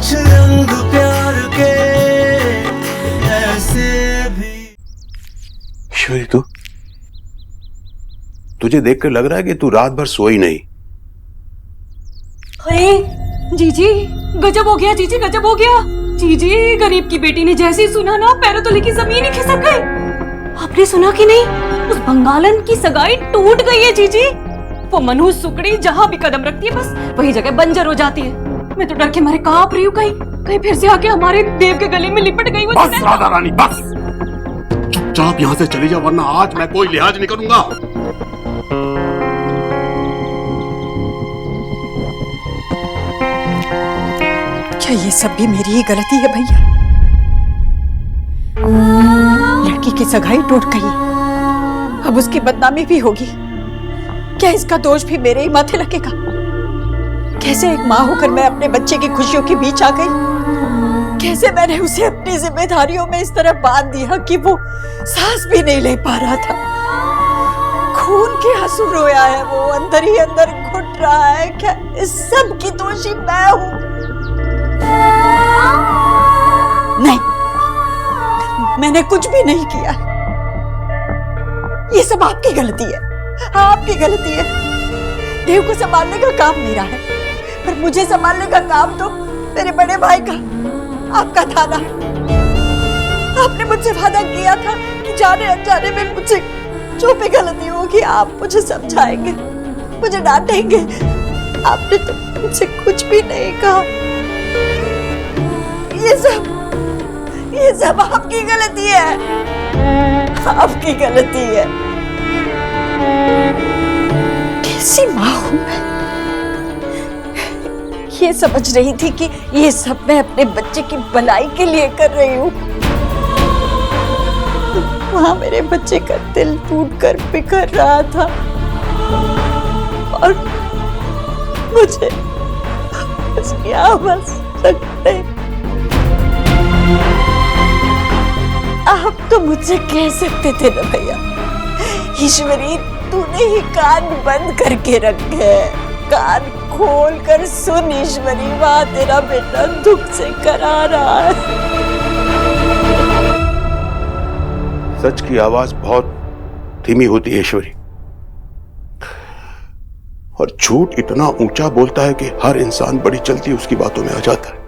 कुछ रंग प्यार के ऐसे भी। ईश्वरी, तुझे देखकर लग रहा है कि तू रात भर सोई नहीं। अरे जीजी, गजब हो गया जीजी, गजब हो गया जीजी। गरीब की बेटी ने जैसे ही सुना ना, पैरों तले की जमीन ही खिसक गई। आपने सुना कि नहीं, उस बंगालन की सगाई टूट गई है जीजी। वो मनहूस सुकड़ी जहाँ भी कदम रखती है बस वही जगह बंजर हो जाती है। मैं तो डर के मारे कांप रही हूँ, कहीं फिर से आके हमारे देव के गले में लिपट गई। बस राधा रानी, बस चुपचाप यहाँ से चली जा, वरना आज मैं कोई लिहाज नहीं करूंगा। क्या ये सब भी मेरी ही गलती है भैया? लड़की की सगाई टूट गई, अब उसकी बदनामी भी होगी। क्या इसका दोष भी मेरे ही माथे लगेगा? कैसे एक माँ होकर मैं अपने बच्चे की खुशियों के बीच आ गई? कैसे मैंने उसे अपनी जिम्मेदारियों में इस तरह बांध दिया कि वो सांस भी नहीं ले पा रहा था। खून के आंसू रोया है वो, अंदर ही अंदर घुट रहा है। क्या इस सब की दोषी मैं हूँ? नहीं, मैंने कुछ भी नहीं किया। ये सब आपकी गलती है, आपकी गलती है। देव को संभालने का काम मेरा है, पर मुझे संभालने का काम तो मेरे बड़े भाई का, आपका था ना। आपने मुझसे वादा किया था कि जाने अनजाने में मुझसे जो भी गलती होगी आप मुझे समझाएंगे, मुझे डांटेंगे। आपने तो मुझसे कुछ भी नहीं कहा। ये सब आपकी गलती है, आपकी गलती है। कैसी माँ हूं मैं? ये समझ रही थी कि ये सब मैं अपने बच्चे की भलाई के लिए कर रही हूँ। वहां मेरे बच्चे का दिल टूटकर बिखर रहा था और मुझे उसकी आवाज सकते। आप तो मुझसे कह सकते थे ना भैया, ईश्वरी तूने ही कान बंद करके रखे हैं, कान खोल कर सुन ईश्वरी, वहां तेरा बेटा दुख से करा रहा है। सच की आवाज बहुत धीमी होती है ईश्वरी, और झूठ इतना ऊंचा बोलता है कि हर इंसान बड़ी जल्दी उसकी बातों में आ जाता है।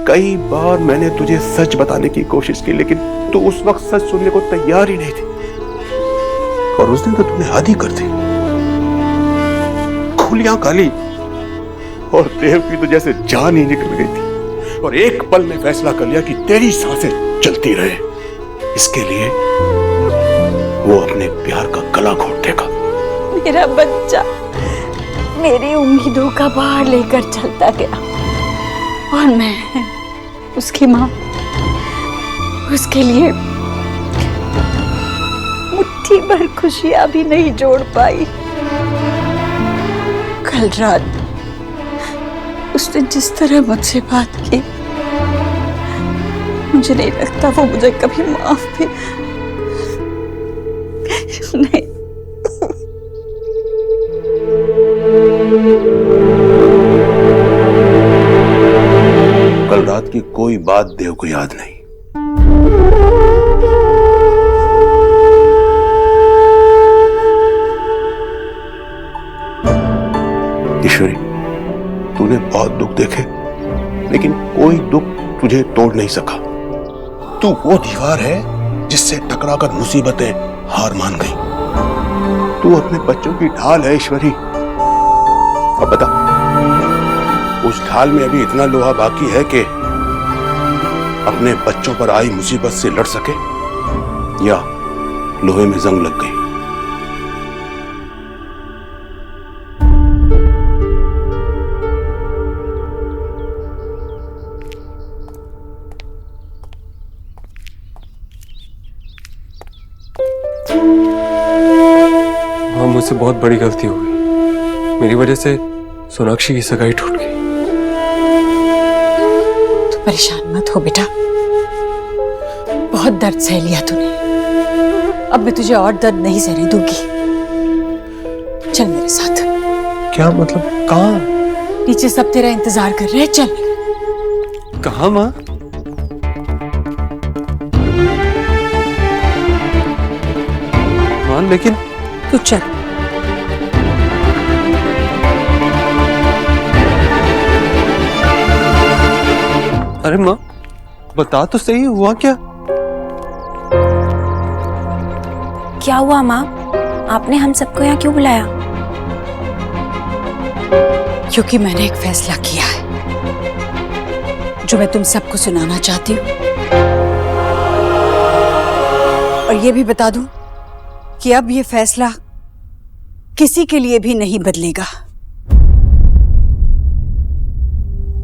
कई बार मैंने तुझे सच बताने की कोशिश की, लेकिन तू उस वक्त सच सुनने को तैयार ही नहीं थी, और उस दिन तो तूने हद ही कर दी। खुलियां काली और देव की तो जैसे जान ही निकल गई थी, और एक पल में फैसला कर लिया कि तेरी सांसें चलती रहे। इसके लिए वो अपने प्यार का गला घोट देगा। मेरा बच्चा मेरी उम्मीदों का भार लेकर चलता गया, और मैं उसकी माँ उसके लिए मुट्ठी भर खुशियां भी नहीं जोड़ पाई। कल रात उसने जिस तरह मुझसे बात की, मुझे नहीं लगता वो मुझे कभी माफ भी नहीं। कल रात की कोई बात देव को याद नहीं। ईश्वरी, तूने बहुत दुख देखे, लेकिन कोई दुख तुझे तोड़ नहीं सका। तू वो दीवार है जिससे टकराकर मुसीबतें हार मान गई। तू अपने बच्चों की ढाल है ईश्वरी। अब बता, उस ढाल में अभी इतना लोहा बाकी है कि अपने बच्चों पर आई मुसीबत से लड़ सके, या लोहे में जंग लग गई? हाँ, मुझसे बहुत बड़ी गलती हो गई। मेरी वजह से सोनाक्षी की सगाई टूट गई। तू परेशान मत हो बेटा, बहुत दर्द सह लिया तूने, अब मैं तुझे और दर्द नहीं सहने दूंगी। चल मेरे साथ। क्या मतलब? कहाँ? नीचे सब तेरा इंतजार कर रहे हैं, चल। कहाँ माँ? माँ लेकिन तू चल। अरे माँ बता तो सही, हुआ क्या? क्या हुआ माँ? आपने हम सबको यहाँ क्यों बुलाया? क्योंकि मैंने एक फैसला किया है जो मैं तुम सबको सुनाना चाहती हूँ। और ये भी बता दूं कि अब ये फैसला किसी के लिए भी नहीं बदलेगा।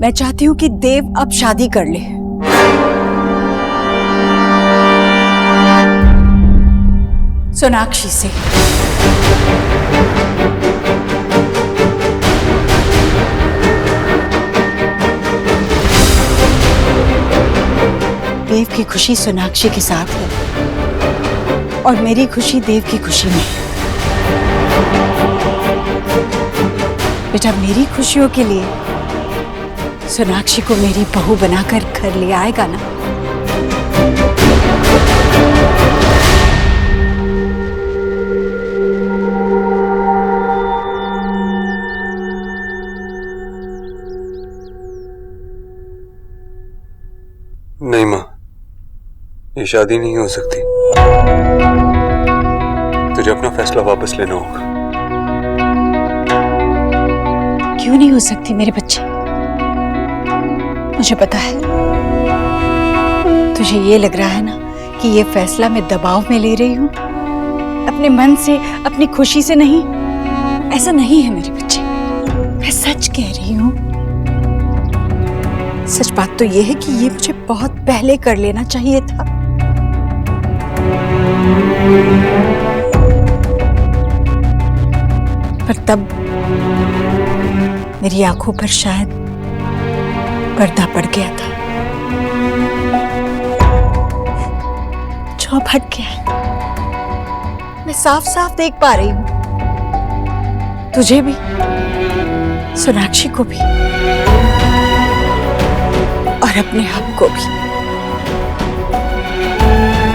मैं चाहती हूं कि देव अब शादी कर ले। सोनाक्षी से। देव की खुशी सोनाक्षी के साथ है और मेरी खुशी देव की खुशी में। बेटा, मेरी खुशियों के लिए सोनाक्षी को मेरी बहू बनाकर घर ले आएगा ना? नहीं माँ, ये शादी नहीं हो सकती। तुझे अपना फैसला वापस लेना होगा। क्यों नहीं हो सकती मेरे बच्चे? मुझे पता है तुझे ये लग रहा है ना कि ये फैसला मैं दबाव में ले रही हूं, अपने मन से, अपनी खुशी से नहीं। ऐसा नहीं है मेरे बच्चे, मैं सच कह रही हूं। सच बात तो ये है कि ये मुझे बहुत पहले कर लेना चाहिए था। पर तब मेरी आंखों पर शायद पर्दा पड़ गया था, जो हट गया है। मैं साफ साफ देख पा रही हूं, तुझे भी, सोनाक्षी को भी और अपने आप को भी।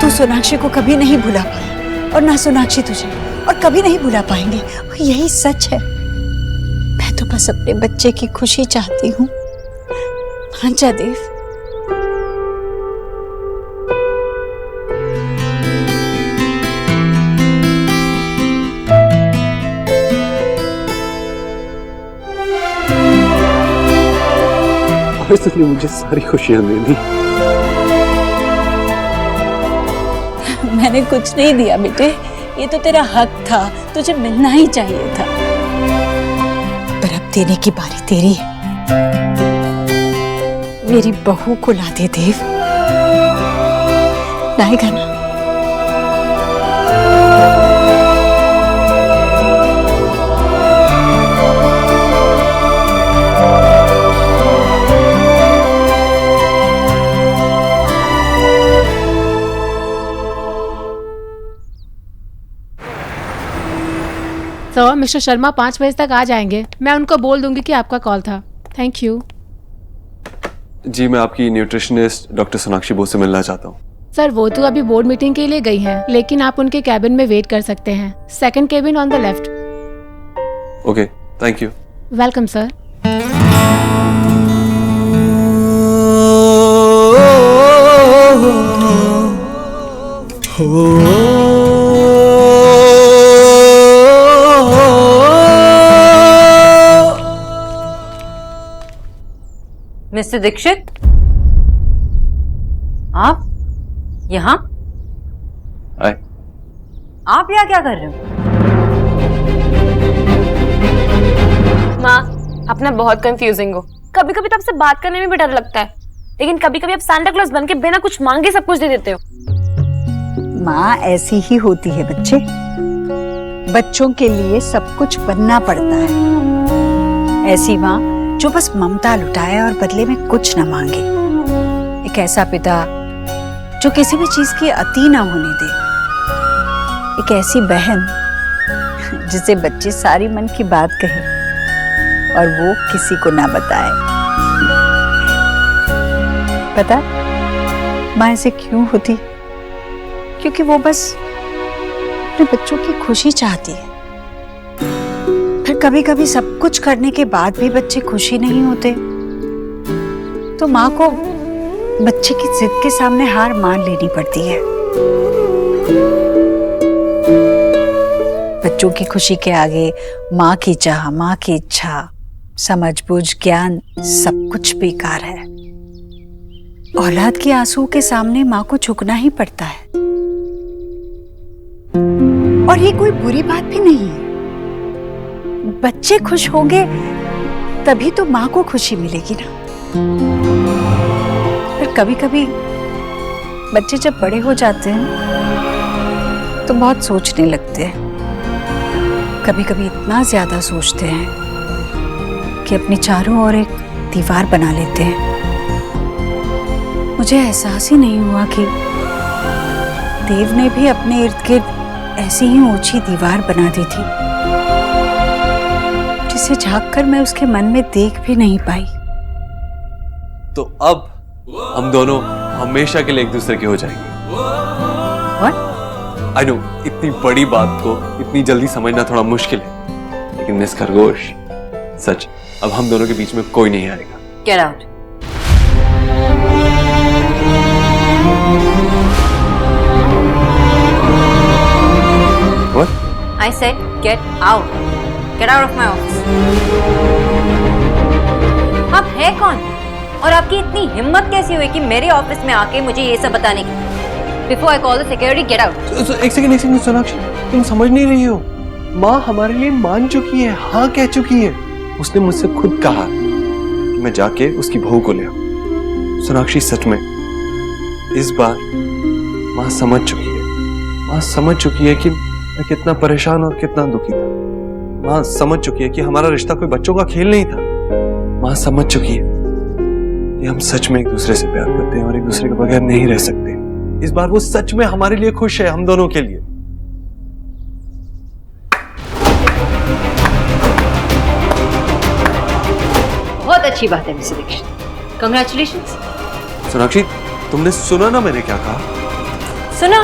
तू सोनाक्षी को कभी नहीं भुला पाया और ना सोनाक्षी तुझे, और कभी नहीं भुला पाएंगे। यही सच है। मैं तो बस अपने बच्चे की खुशी चाहती हूँ। मान जा देव। आज तुमने मुझे सारी खुशियां दे दी। मैंने कुछ नहीं दिया बेटे, ये तो तेरा हक था, तुझे मिलना ही चाहिए था। पर अब देने की बारी तेरी है। मेरी बहू को ला दे देव, लाएगा ना? तो मिस्टर शर्मा 5 बजे तक आ जाएंगे। मैं उनको बोल दूंगी कि आपका कॉल था। Thank you. जी, मैं आपकी न्यूट्रिशनिस्ट डॉक्टर सोनाक्षी बोस से मिलना चाहता हूँ। सर, वो तो अभी बोर्ड मीटिंग के लिए गई हैं, लेकिन आप उनके कैबिन में वेट कर सकते हैं। Second cabin on the left. Okay, thank you. Welcome sir. Mister Dikshit, आप यहाँ? हाय। आप यहाँ क्या कर रहे हो? माँ, अपना बहुत कंफ्यूजिंग हो। कभी कभी तो आपसे बात करने में भी डर लगता है, लेकिन कभी कभी आप सांता क्लॉज बन के बिना कुछ मांगे सब कुछ दे देते हो। माँ ऐसी ही होती है बच्चे, बच्चों के लिए सब कुछ बनना पड़ता है। ऐसी माँ जो बस ममता लुटाए और बदले में कुछ न मांगे। एक ऐसा पिता जो किसी भी चीज की अति ना होने दे। एक ऐसी बहन जिसे बच्चे सारी मन की बात कहे और वो किसी को ना बताए। पता है माँ ऐसे क्यों होती? क्योंकि वो बस अपने बच्चों की खुशी चाहती है। फिर कभी कभी सब कुछ करने के बाद भी बच्चे खुशी नहीं होते, तो माँ को बच्चे की जिद के सामने हार मान लेनी पड़ती है। बच्चों की खुशी के आगे माँ की चाह, माँ की इच्छा, समझ बूझ, ज्ञान सब कुछ बेकार है। औलाद के आंसू के सामने माँ को झुकना ही पड़ता है। और ये कोई बुरी बात भी नहीं है। बच्चे खुश होंगे तभी तो माँ को खुशी मिलेगी ना। पर कभी कभी बच्चे जब बड़े हो जाते हैं तो बहुत सोचने लगते हैं। कभी कभी इतना ज्यादा सोचते हैं कि अपने चारों ओर एक दीवार बना लेते हैं। मुझे एहसास ही नहीं हुआ कि देव ने भी अपने इर्द गिर्द ऐसी ही ऊंची दीवार बना दी थी, जिसे झांककर मैं उसके मन में देख भी नहीं पाई। तो अब हम दोनों हमेशा के लिए एक दूसरे के हो जाएंगे। आई नो इतनी बड़ी बात को इतनी जल्दी समझना थोड़ा मुश्किल है, लेकिन मिस खरगोश, सच, अब हम दोनों के बीच में कोई नहीं आएगा। Get out. What? I said get out. Get out of my office. आप है कौन और आपकी इतनी हिम्मत कैसी हुई कि मेरे ऑफिस में आके मुझे ये सब बताने की? Before I call the security, get out. एक सेकंड सोनाक्षी, तुम समझ नहीं रही हो। माँ हमारे लिए मान चुकी है, हाँ कह चुकी है। उसने मुझसे खुद कहा कि मैं जाके उसकी बहू को ले आऊं। सोनाक्षी सच में इस बार माँ समझ चुकी है। माँ समझ चुकी है कि मैं कितना परेशान और कितना दुखी था। माँ समझ चुकी है कि हमारा रिश्ता कोई बच्चों का खेल नहीं था। माँ समझ चुकी है कि हम सच में एक दूसरे से प्यार करते हैं और एक दूसरे के बगैर नहीं रह सकते। इस बार वो सच में हमारे लिए खुश है, हम दोनों के लिए। बहुत अच्छी बात है मिस्टर दीक्षित, कंग्रेचुलेशंस। सोनाक्षी, तुमने सुना ना मैंने क्या कहा? सुना,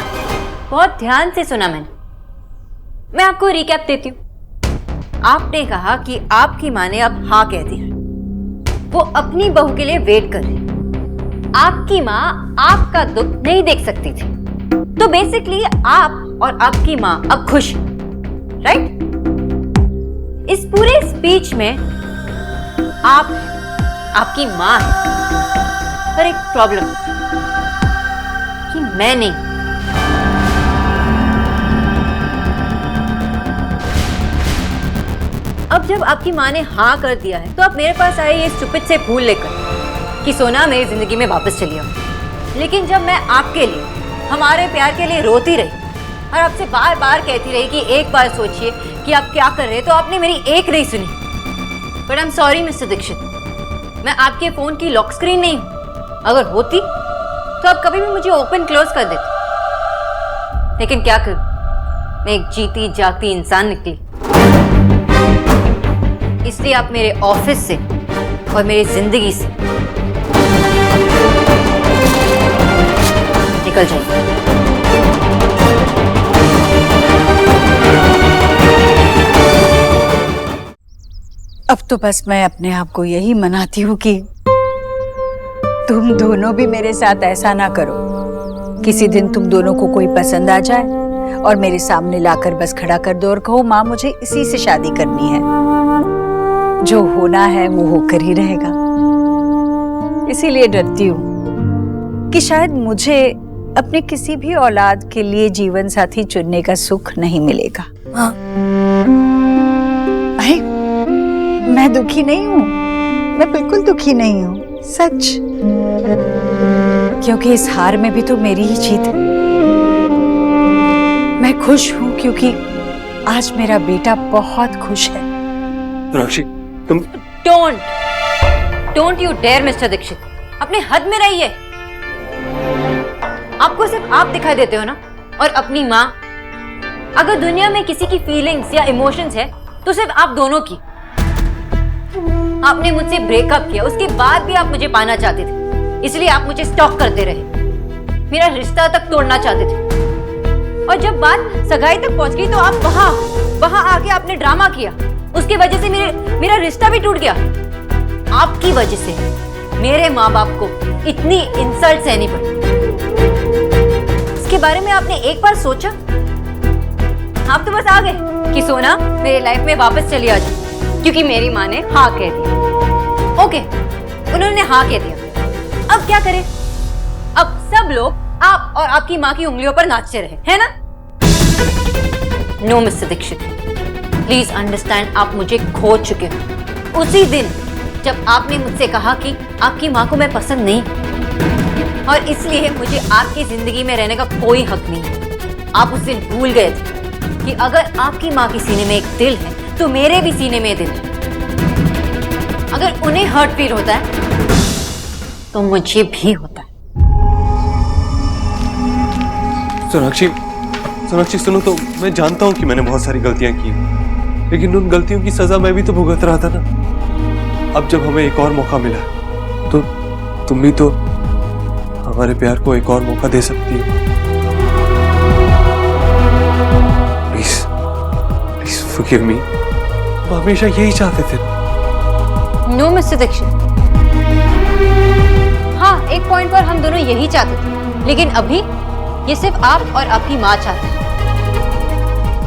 बहुत ध्यान से सुना मैंने। मैं आपको रिकैप देती हूँ। आपने कहा कि आपकी माँ ने अब हाँ कह दिया, वो अपनी बहू के लिए वेट कर रही। आपकी माँ आपका दुख नहीं देख सकती थी, तो बेसिकली आप और आपकी माँ अब खुश हैं, राइट? इस पूरे स्पीच में आप आपकी माँ है, पर एक प्रॉब्लम कि मैं नहीं। अब जब आपकी माँ ने हाँ कर दिया है, तो आप मेरे पास आए ये स्टूपिड से फूल लेकर कि सोना मेरी जिंदगी में वापस चली आओ। लेकिन जब मैं आपके लिए, हमारे प्यार के लिए रोती रही और आपसे बार बार कहती रही कि एक बार सोचिए कि आप क्या कर रहे हैं, तो आपने मेरी एक नहीं सुनी। But I am sorry mister Dikshit, मैं आपके फोन की लॉक स्क्रीन नहीं हूं। अगर होती तो आप कभी भी मुझे ओपन क्लोज कर देते। लेकिन क्या करूं, मैं एक जीती जागती इंसान निकली। इसलिए आप मेरे ऑफिस से और मेरी जिंदगी से निकल जाइए। अब तो बस मैं अपने आप को यही मनाती हूँ कि तुम दोनों भी मेरे साथ ऐसा ना करो। किसी दिन तुम दोनों को कोई पसंद आ जाए और मेरे सामने लाकर बस खड़ा कर दो और कहो माँ मुझे इसी से शादी करनी है। जो होना है वो होकर ही रहेगा। इसीलिए डरती हूँ कि शायद मुझे अपने किसी भी औलाद के लिए जीवन साथी चुनने का सुख नहीं मिलेगा। हाँ। मैं दुखी नहीं हूँ, मैं बिल्कुल दुखी नहीं हूँ, सच। क्योंकि इस हार में भी तो मेरी ही जीत है। मैं खुश हूँ क्योंकि आज मेरा बेटा बहुत खुश है। सोनाक्षी, तुम don't you dare mister Dikshit, अपने हद में रहिए। आपको सिर्फ आप दिखाई देते हो ना, और अपनी माँ। अगर दुनिया में किसी की फीलिंग्स या इमोशंस है तो सिर्फ आप दोनों की। आपने मुझसे ब्रेकअप किया, उसके बाद भी आप मुझे पाना चाहते थे, इसलिए आप मुझे स्टॉक करते रहे, मेरा रिश्ता तक तोड़ना चाहते थे। और जब बात सगाई तक पहुंच गई तो आप वहां आके आपने ड्रामा किया। उसकी वजह से मेरा रिश्ता भी टूट गया। आपकी वजह से मेरे माँ बाप को इतनी इंसल्ट सहनी पड़ी। इसके बारे में आपने एक बार सोचा? आप तो बस आ गए कि सोना मेरे लाइफ में वापस चली आ जाए, क्योंकि मेरी माँ ने हाँ कह दिया। ओके, उन्होंने हाँ कह दिया। अब क्या करें? अब सब लोग आप और आपकी माँ की उंगलियों पर नाचते रहे, है ना? No mister Dikshit, please understand, आप मुझे खो चुके हो। उसी दिन जब आपने मुझसे कहा कि आपकी माँ को मैं पसंद नहीं और इसलिए मुझे आपकी जिंदगी में रहने का कोई हक नहीं है, आप उस दिन भूल गए थे कि अगर आपकी माँ के सीने में एक दिल है तो मेरे भी सीने में दिल है। अगर उन्हें हर्ट फील होता है तो मुझे भी होता है। सोनाक्षी सुनो तो, मैं जानता हूँ कि मैंने बहुत सारी गलतियां की, लेकिन उन गलतियों की सजा मैं भी तो भुगत रहा था ना। अब जब हमें एक और मौका मिला तो तुम भी तो हमारे प्यार को एक और मौका दे सकती हो। Please forgive me. हम हमेशा यही चाहते थे। नो मिस्टर दीक्षित, हाँ एक पॉइंट पर हम दोनों यही चाहते थे, लेकिन अभी ये सिर्फ आप और आपकी माँ चाहते हैं,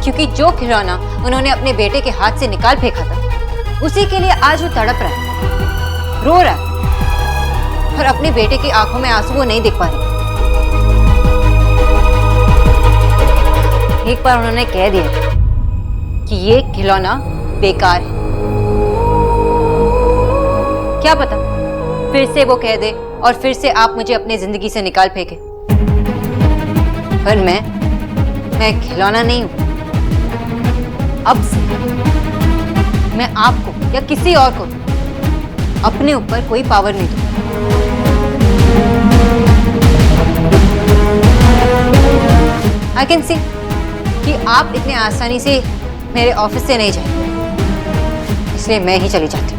क्योंकि जो खिलौना उन्होंने अपने बेटे के हाथ से निकाल फेंका था उसी के लिए आज वो तड़प रहा है, रो रहा है और अपने बेटे की आंखों में आंसू वो नहीं देख पा रहे। एक बार उन्होंने कह दिया कि ये खिलौना बेकार है। क्या पता फिर से वो कह दे और फिर से आप मुझे अपनी जिंदगी से निकाल फेंके। पर मैं खिलौना नहीं हूं। अब से मैं आपको या किसी और को अपने ऊपर कोई पावर नहीं दूंगा। आई कैन सी कि आप इतने आसानी से मेरे ऑफिस से नहीं जाएंगे, इसलिए मैं ही चली जाती हूँ।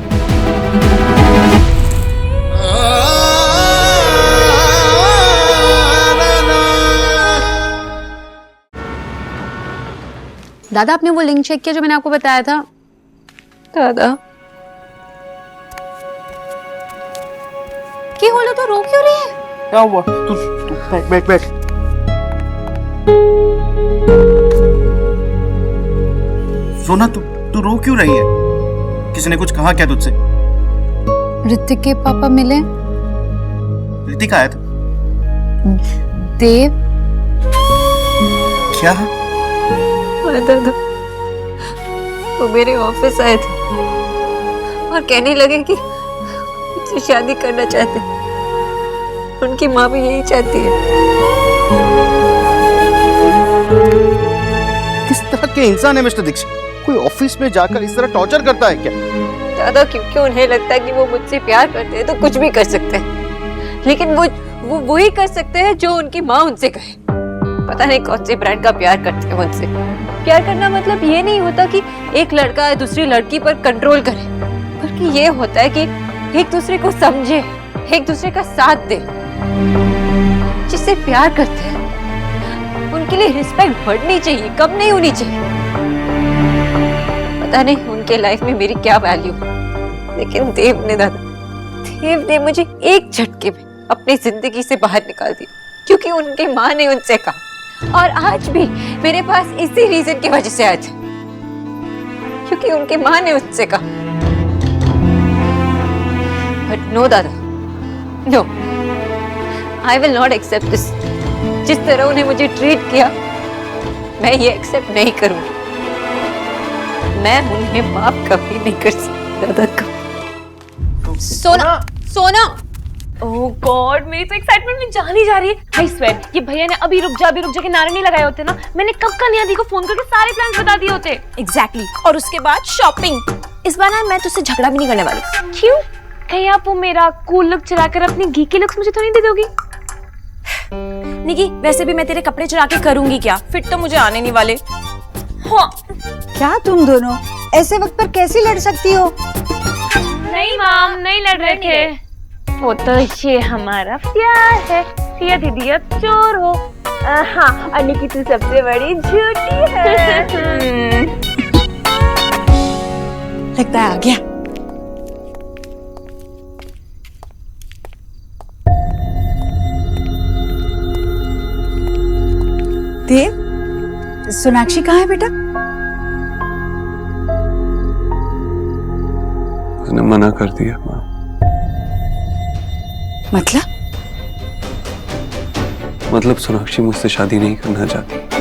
दादा, आपने वो लिंक चेक किया जो मैंने आपको बताया था? दादा क्या बोलो तो रो क्यों रही है? क्या हुआ? तू बैठ। सोना, तू रो क्यों रही है? किसी ने कुछ कहा क्या तुझसे? ऋतिक के पापा मिले। ऋतिक आया था? देव? क्या? दादा, वो मेरे ऑफिस आए थे और कहने लगे कि मुझसे शादी करना चाहते हैं। उनकी माँ भी यही चाहती है। किस तरह के इंसान है मिस्टर दीक्षित? कोई ऑफिस में जाकर इस तरह टॉर्चर करता है क्या? दादा, क्योंकि उन्हें लगता है कि वो मुझसे प्यार करते हैं तो कुछ भी कर सकते हैं, लेकिन वो वही कर सकते हैं जो उनकी माँ उनसे कहे। पता नहीं कौन से ब्रांड का प्यार करते हैं मुझसे। प्यार करना मतलब ये नहीं होता कि एक लड़का दूसरी लड़की पर कंट्रोल करे, बल्कि ये होता है कि एक दूसरे को समझे, एक दूसरे का साथ दे। जिससे प्यार करते हैं उनके लिए रिस्पेक्ट बढ़नी चाहिए, कम नहीं होनी चाहिए। पता नहीं उनके लाइफ में मेरी क्या वैल्यू, लेकिन देव ने मुझे एक झटके में अपनी जिंदगी से बाहर निकाल दिया, क्योंकि उनकी माँ ने उनसे कहा। और आज भी मेरे पास इसी रीजन की वजह से आए थे, क्योंकि उनकी माँ ने उससे कहा। But no dada, no, I will not accept this. जिस तरह उन्हें मुझे ट्रीट किया, मैं ये एक्सेप्ट नहीं करूंगी। मैं उन्हें माफ कभी नहीं कर सकती दादा का। सोना ओह गॉड, मेरी तो एक्साइटमेंट में जान ही जा रही है। आई स्वेयर, ये भैया ने अभी रुक जा के नारे नहीं लगाए होते ना, मैंने कब का नियादी को फोन करके सारे प्लान्स बता दिए होते। एग्जैक्टली। और उसके बाद शॉपिंग। इस बार ना मैं तुझसे झगड़ा भी नहीं करने वाली। क्यों? कहीं आप वो मेरा कूल लुक चुराकर अपनी घी के लुक्स मुझे तो नहीं दे दोगी? निकी, वैसे भी मैं तेरे कपड़े चुरा के करूंगी क्या? फिट तो मुझे आने नहीं वाले। हाँ। क्या तुम दोनों ऐसे वक्त पर कैसे लड़ सकती हो? नहीं माम, नहीं लड़ रहे थे। वो तो ये हमारा प्यार है। सिया दीदी अब चोर हो। हाँ, और निकी तू सबसे बड़ी झूठी है। लगता है आ गया। देव, सोनाक्षी कहाँ है बेटा? उसने मना कर दिया माँ। मतलब सोनाक्षी मुझसे शादी नहीं करना चाहती।